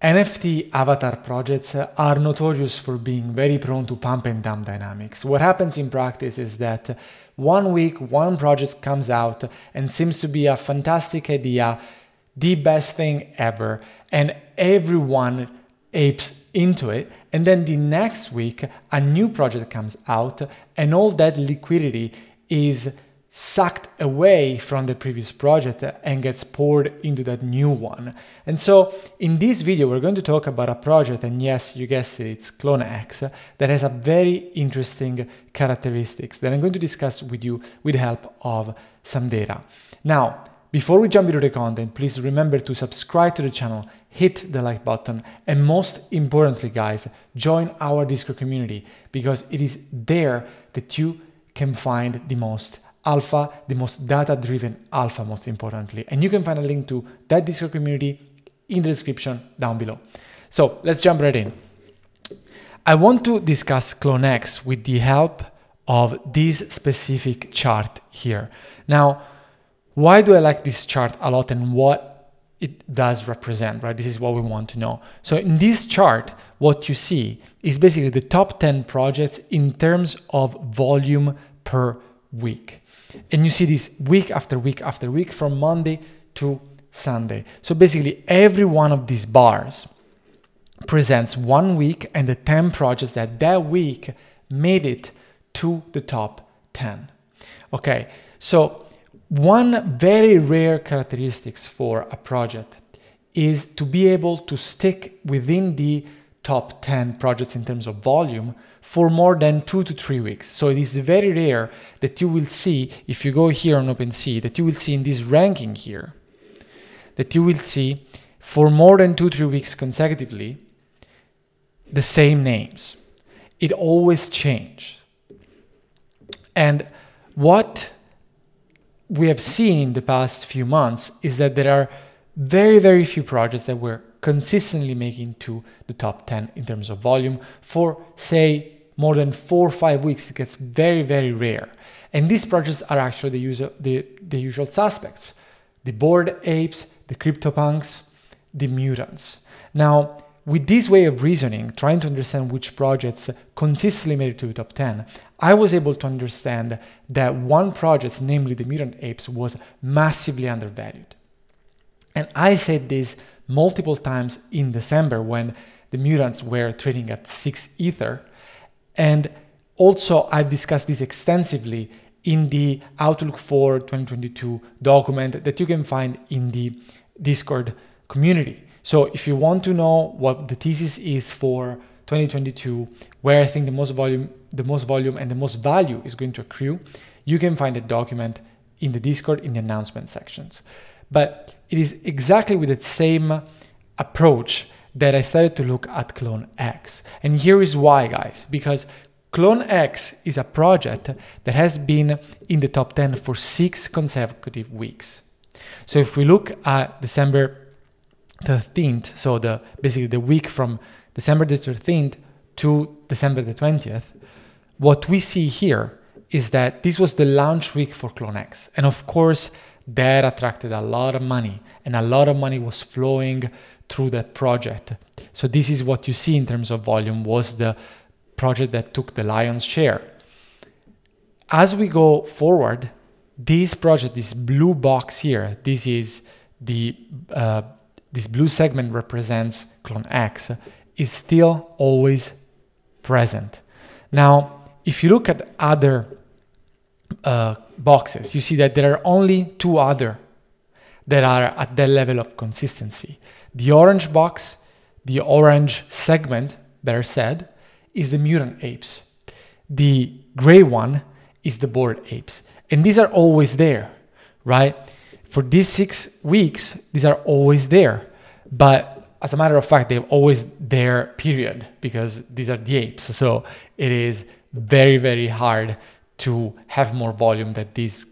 NFT avatar projects are notorious for being very prone to pump and dump dynamics. What happens in practice is that one week, one project comes out and seems to be a fantastic idea, the best thing ever, and everyone apes into it. And then the next week, a new project comes out and all that liquidity is sucked away from the previous project and gets poured into that new one. And so in this video, we're going to talk about a project, and yes, you guessed it, it's CloneX, that has a very interesting characteristics that I'm going to discuss with you with the help of some data. Now, before we jump into the content, please remember to subscribe to the channel, hit the like button, and most importantly, guys, join our Discord community, because it is there that you can find the most alpha, the most data-driven alpha, most importantly. And you can find a link to that Discord community in the description down below. So let's jump right in. I want to discuss CloneX with the help of this specific chart here. Now, why do I like this chart a lot and what it does represent, right? This is what we want to know. So in this chart, what you see is basically the top 10 projects in terms of volume per week. And you see this week after week after week from Monday to Sunday. So basically every one of these bars presents 1 week and the 10 projects that week made it to the top 10. Okay, so one very rare characteristics for a project is to be able to stick within the top 10 projects in terms of volume for more than 2 to 3 weeks. So it is very rare that you will see, if you go here on OpenSea, that you will see in this ranking here, that you will see for more than 2-3 weeks consecutively, the same names. It always changes. And what we have seen in the past few months is that there are very, very few projects that were consistently making to the top 10 in terms of volume for, say, more than 4 or 5 weeks. It gets very, very rare. And these projects are actually the usual suspects: the Bored Apes, the CryptoPunks, the Mutants. Now, with this way of reasoning, trying to understand which projects consistently made it to the top 10, I was able to understand that one project, namely the Mutant Apes, was massively undervalued. And I said this multiple times in December when the Mutants were trading at 6 Ether. And also I've discussed this extensively in the Outlook for 2022 document that you can find in the Discord community. So if you want to know what the thesis is for 2022, where I think the most volume and the most value is going to accrue, you can find the document in the Discord in the announcement sections. But it is exactly with the same approach that I started to look at CloneX. And here is why, guys, because CloneX is a project that has been in the top 10 for 6 consecutive weeks. So if we look at December 13th, so basically the week from December the 13th to December the 20th, what we see here is that this was the launch week for CloneX. And of course, that attracted a lot of money, and a lot of money was flowing through that project. So this is what you see in terms of volume, was the project that took the lion's share. As we go forward, this project, this blue box here, this is the this blue segment represents CloneX, is still always present. Now, if you look at other boxes, you see that there are only 2 other that are at that level of consistency. The orange box, the orange segment, better said, is the Mutant Apes. The gray one is the Bored Apes. And these are always there, right? For these 6 weeks, these are always there. But as a matter of fact, they're always there, period, because these are the apes. So it is very, very hard to have more volume than these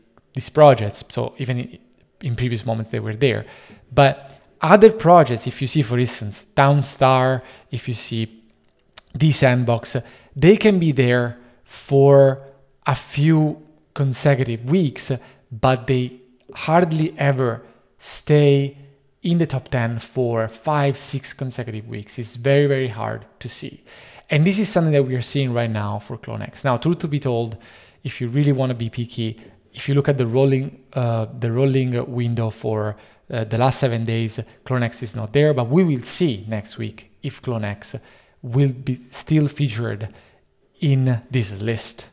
projects. So even in previous moments, they were there. But other projects, if you see, for instance, Downstar, if you see D-Sandbox, they can be there for a few consecutive weeks, but they hardly ever stay in the top 10 for 5-6 consecutive weeks. It's very, very hard to see. And this is something that we are seeing right now for CloneX. Now, truth to be told, if you really want to be picky, if you look at the rolling window for the last 7 days, CloneX is not there, but we will see next week if CloneX will be still featured in this list.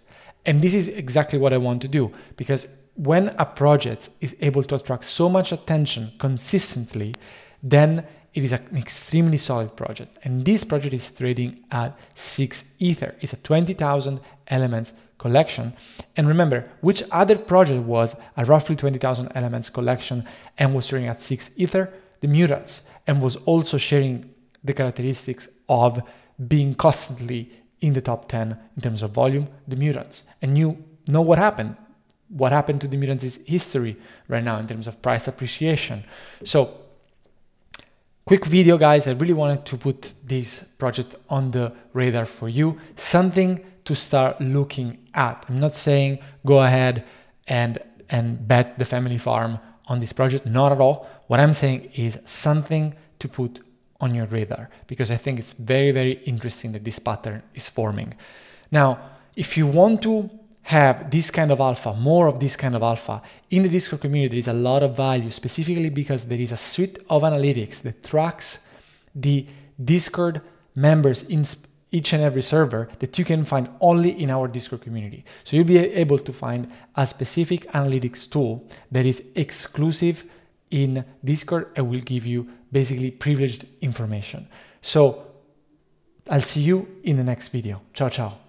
And this is exactly what I want to do, because when a project is able to attract so much attention consistently, then it is an extremely solid project. And this project is trading at 6 Ether. It's a 20,000 elements collection. And remember, which other project was a roughly 20,000 elements collection and was trading at 6 Ether? The Mutants, and was also sharing the characteristics of being constantly in the top 10 in terms of volume, the Mutants. And you know what happened. What happened to the Mutants is history right now in terms of price appreciation. So, quick video, guys. I really wanted to put this project on the radar for you. Something to start looking at. I'm not saying go ahead and bet the family farm on this project. Not at all. What I'm saying is something to put on your radar, because I think it's very, very interesting that this pattern is forming. Now, if you want to have this kind of alpha, more of this kind of alpha, in the Discord community, there is a lot of value, specifically because there is a suite of analytics that tracks the Discord members in each and every server that you can find only in our Discord community. So you'll be able to find a specific analytics tool that is exclusive in Discord and will give you basically privileged information. So I'll see you in the next video. Ciao, ciao.